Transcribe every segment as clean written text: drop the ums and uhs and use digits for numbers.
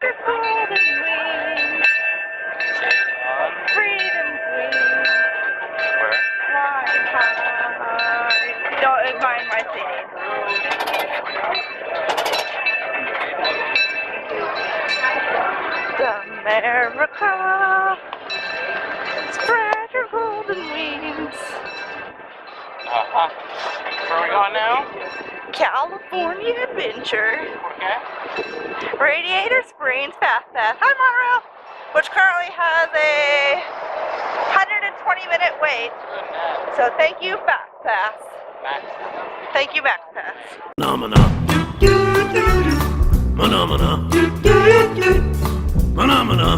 Their golden wings. Freedom's wings. Where? Fly high. Don't mind my singing. America, spread your golden wings. Where are we going now? California Adventure. Okay. Radiator Springs Fast Pass. Hi, Monroe. Which currently has a 120-minute wait. Goodness. So thank you, Fast Pass. Max. Thank you, Fast Pass. Phenomena. Phenomena. Phenomena.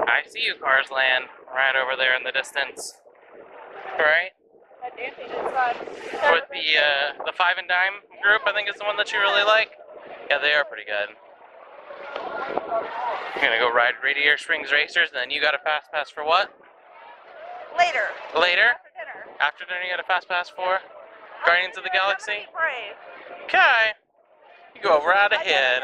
I see you, Cars Land, right over there in the distance. Right? I do think it's fun. With the Five and Dime group, I think is the one that you really like. Yeah, they are pretty good. You're gonna go ride Radiator Springs Racers, and then you got a fast pass for what? Later. Later? After dinner. After dinner, you got a fast pass for Guardians of the Galaxy? Brave. Okay. You go right ahead.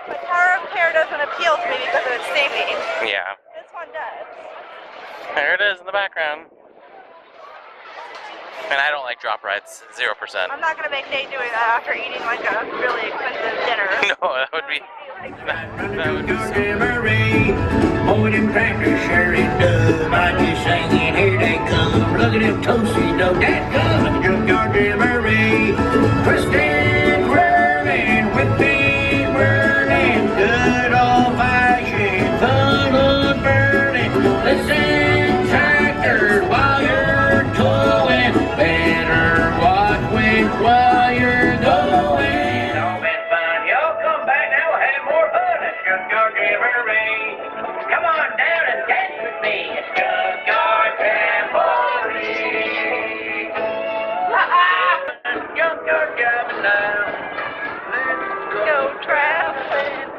But Tower of Terror doesn't appeal to me because of its theming. Yeah. This one does. There it is in the background. And I don't like drop rides, 0%. I'm not gonna make Nate doing that after eating like a really expensive dinner. No, that would be. That would be Junk Yard Jamboree, more than practice, sherry dub. I just singing, here they come. Look at them toasty dough, that comes Junk Yard Jamboree. Twisting, whirling, whipping, whirling, good old fashioned, fun of burning. Listen, tractor, while you're towing, better watch while you're going. All been fun, y'all come back now, we'll have more fun at Junk Yard Jamboree. Come on down and dance with me at Junk Yard Jamboree. Junk Yard Jamboree now. Let's Go traveling.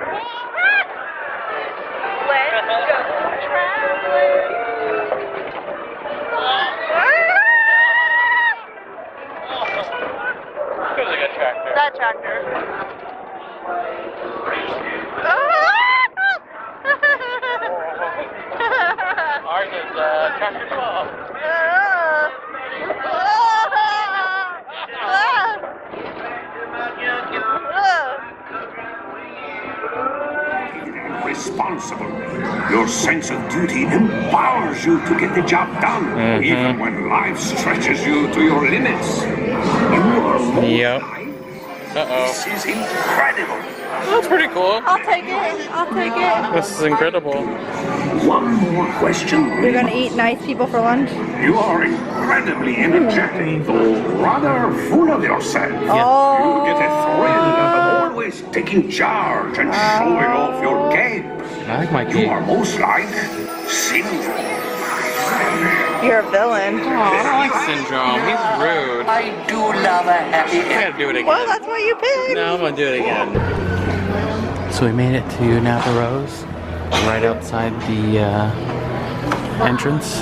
Let's go traveling. Feels like a tractor. That tractor. Ours is tractor 12. Responsible. Your sense of duty empowers you to get the job done, even when life stretches you to your limits. You are more Yep. alive. Uh-oh. This is incredible. That's pretty cool. I'll take it. I'll take it. This is incredible. One more question. You're gonna eat nice people for lunch? You are incredibly energetic, though rather full of yourself. Oh. You get a thrill of always taking charge and showing off your game. I like my You are most like syndrome. You're a villain. Oh, I don't like Syndrome. He's rude. I do love a happy I gotta do it again. Well, that's what you picked. No, I'm gonna do it again. So we made it to Napa Rose, right outside the entrance.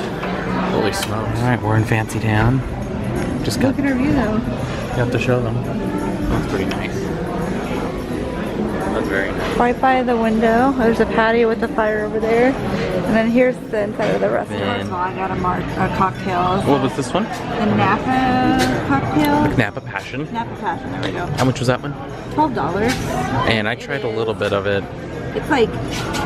Holy smokes. Alright, we're in Fancy Town. Just got, Look at our view though. you have to show them. That's pretty nice. That's very nice. Right by the window, there's a patio with a fire over there. And then here's the inside of the restaurant. Man. So I got a cocktail. What was this one? The Napa cocktail. Napa Passion. Napa Passion, there we go. How much was that one? $12. And I tried a little bit of it. It's like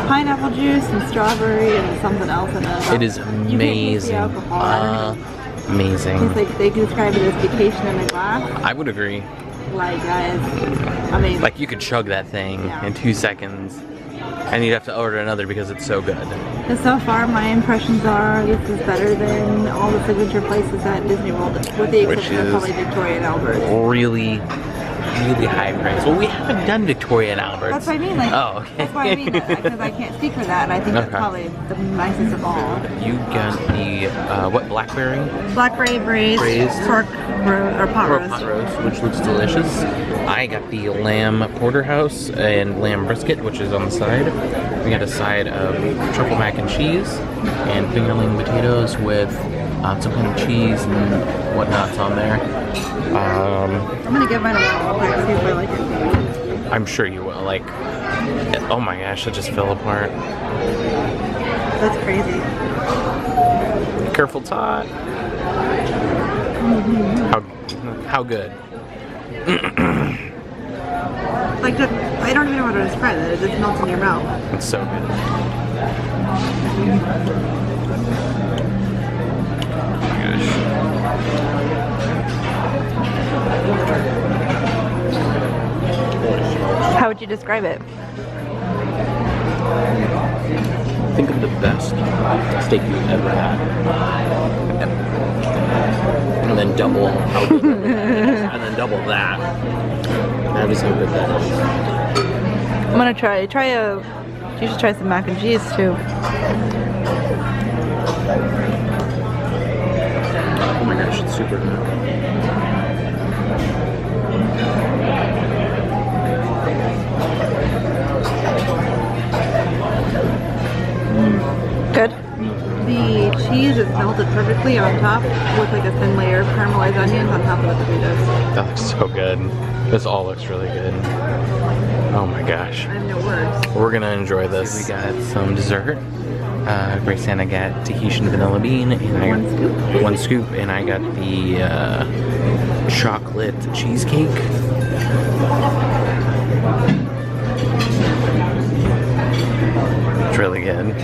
pineapple juice and strawberry and something else in it. It is You can't taste amazing. the alcohol. I don't know. Amazing. It's like they describe it as vacation in a glass. I would agree. Like guys, I mean, Like you could chug that thing Yeah. in 2 seconds. And you'd have to order another because it's so good. and so far my impressions are this is better than all the signature places at Disney World, with the Which exception of is- probably Victoria and Albert. Really, really high price. Well, we haven't done Victoria and Albert's. That's what I mean. Like, Oh, okay. That's what I mean. Because I can't speak for that, and I think that's Okay. probably the nicest of all. You got the, what, blackberry? Blackberry braised, pork or pot Or roast. pot roast, which looks delicious. I got the lamb porterhouse and lamb brisket, which is on the side. We got a side of truffle mac and cheese and fingerling potatoes with some kind of cheese and whatnots on there. I'm gonna give mine a whirl real quick, see if I like it. I'm sure you will. Like, oh my gosh, it just fell apart. That's crazy. Careful, Todd. How good? Like, I don't even know how to describe it. It just melts in your mouth. It's so good. How would you describe it? Think of the best steak you've ever had. And then double how good that is. And then double that. That is how good that is. I'm gonna you should try some mac and cheese too. Oh my gosh, it's super good. Good. The cheese is melted perfectly on top with like a thin layer of caramelized onions on top of the potatoes. That looks so good. This all looks really good. Oh my gosh. I have no words. We're gonna enjoy this. We got some dessert. Graceanna got Tahitian vanilla bean and I got one scoop, and I got the chocolate cheesecake. It's really good.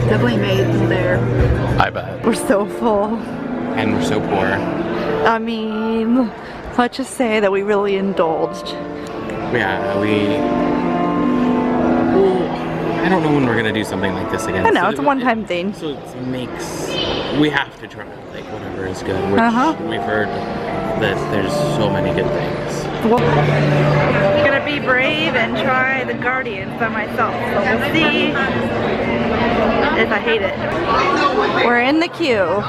Definitely made there. I bet. We're so full. And we're so poor. I mean, let's just say that we really indulged. Yeah, I don't know when we're gonna do something like this again. I know, So it's a one-time thing. So we have to try like whatever is good, which we've heard that there's so many good things. Well, I'm gonna be brave and try the Guardians by myself. So we'll see if I hate it. We're in the queue.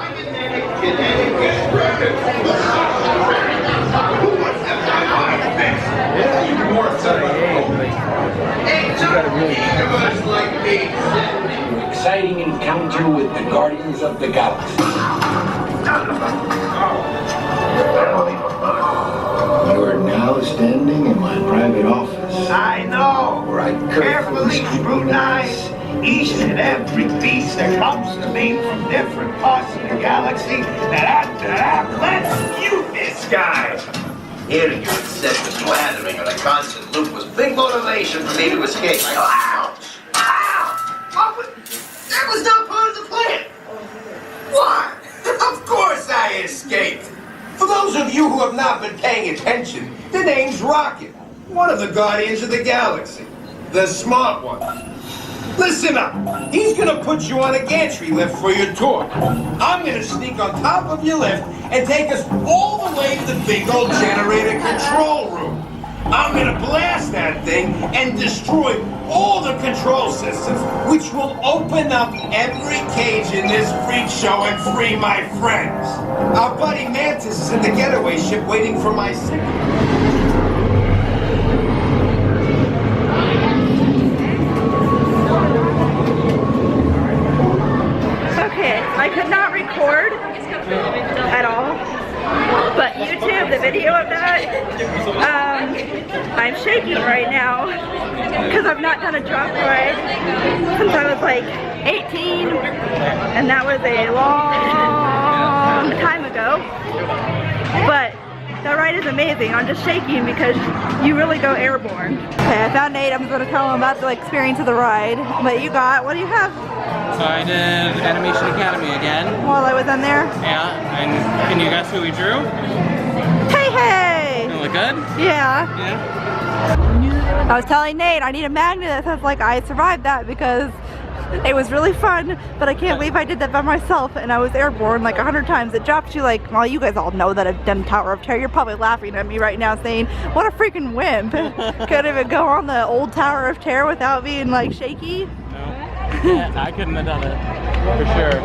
Exciting encounter with the Guardians of the Galaxy. You are now standing in my private office. I know. Where I Carefully scrutinize each and every piece that comes to me from different parts of the galaxy that let's view this guy. Hearing you insist that blathering on a constant loop was big motivation for me to escape. Ouch! Ow! That was not part of the plan. Why? Of course I escaped. For those of you who have not been paying attention, the name's Rocket, one of the Guardians of the Galaxy, the smart one. Listen up. He's gonna put you on a gantry lift for your tour. I'm gonna sneak on top of your lift and take us all the way to the big old generator control room. I'm gonna blast that thing and destroy all the control systems, which will open up every cage in this freak show and free my friends. Our buddy Mantis is in the getaway ship waiting for my signal. Okay, I could not record at all, but YouTube, the video of that, I'm shaking right now because I've not done a drop ride since I was like 18, and that was a long time ago, but that ride is amazing. I'm just shaking because you really go airborne. Okay, I found Nate. I'm going to tell him about the experience of the ride. But you got, what do you have? So I did Animation Academy again. While I was in there? Yeah, and can you guess who we drew? Hey, hey! Look good? Yeah. Yeah. I was telling Nate I need a magnet that says like I survived that because it was really fun, but I can't believe I did that by myself and I was airborne like 100 times. It dropped you like, well, you guys all know that I've done Tower of Terror. You're probably laughing at me right now saying, what a freaking wimp. Couldn't even go on the old Tower of Terror without being like shaky. No. Yeah, I couldn't have done it, for sure.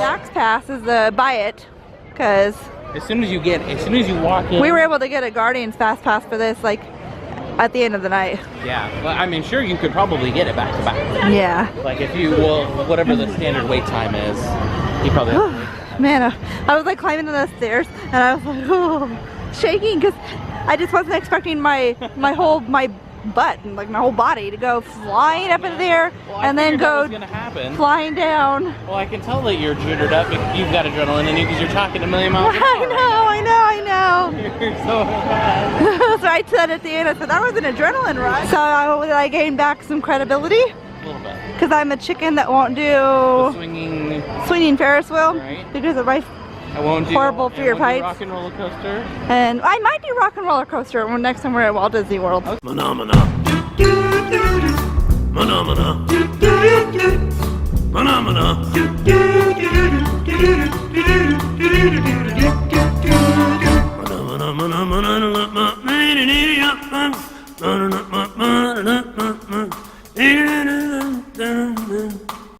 Max Pass is the buy it, because As soon as you walk in. we were able to get a Guardians Fast Pass for this like at the end of the night. Yeah, well, I mean, sure, you could probably get it back to back. Yeah. Like if you, well, whatever the standard wait time is, you probably. Man, I was like climbing the stairs and I was like, oh, shaking because I just wasn't expecting my butt and like my whole body to go flying up into the air and then go flying down. Well, I can tell that you're jittered up. You've got adrenaline in you because you're talking a million miles an hour. I know. You're so fast. So I said at the end, I said that was an adrenaline rush. So I gained back some credibility. A little bit. Because I'm a chicken that won't do swinging Ferris wheel. Right. Because of my horrible fear of heights. Rock and roller coaster. And I might do rock and roller coaster when next time we're at Walt Disney World. Okay. Phenomena. Phenomena. Phenomena.